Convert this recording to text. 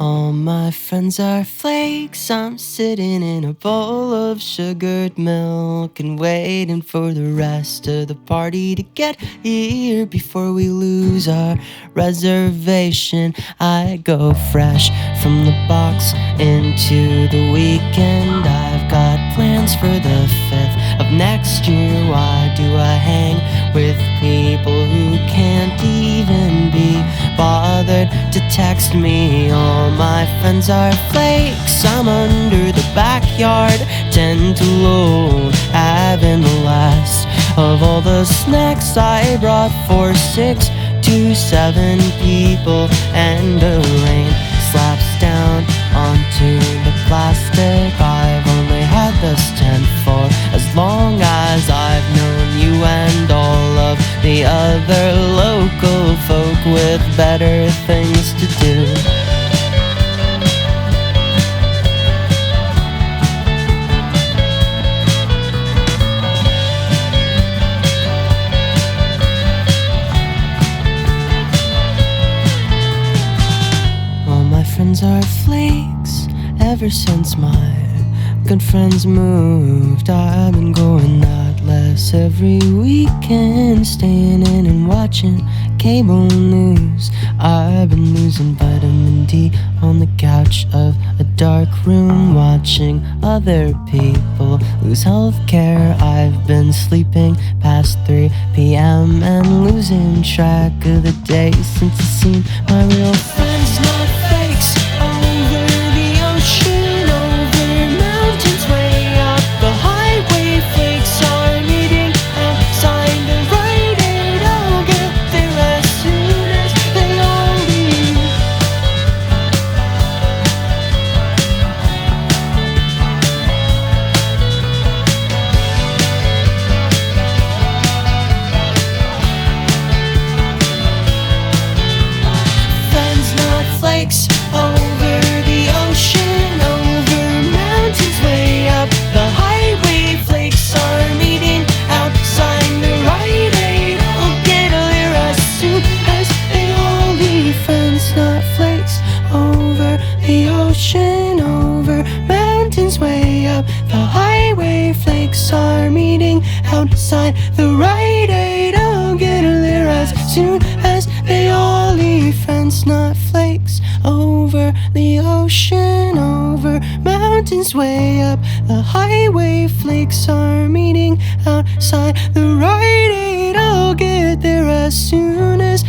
All my friends are flakes. I'm sitting in a bowl of sugared milk and waiting for the rest of the party to get here before we lose our reservation. I go fresh from the box into the weekend. I've got plans for the 5th of next year. Why do I hang with people who can't even be bothered to text me? All my friends are flakes. I'm under the backyard, 10 to load, having the last of all the snacks I brought for 6 to 7 people, and the rain slaps down onto the plastic. I've only had this tent for as long as I've known you and all of the other local folk with better things to do. Friends are flakes. Ever since my good friends moved, I've been going out less every weekend, staying in and watching cable news. I've been losing vitamin D on the couch of a dark room, watching other people lose healthcare. I've been sleeping past 3 p.m. and losing track of the day since I've seen my real friends. Not over the ocean, over mountains way up the highway. Flakes are meeting outside the Rite Aid. I'll get there as soon as they all leave. Friends, not flakes. Over the ocean, over mountains way up the highway. Flakes are meeting outside the Rite Aid. I'll get there as soon as they all leave. Friends, not flakes. Over the ocean, over mountains way up the highway. Flakes are meeting outside the Rite Aid. I'll get there as soon as they all leave. Friends, not flakes. Over the ocean, over mountains way up the highway. Flakes are meeting outside the Rite Aid. I'll get there as soon as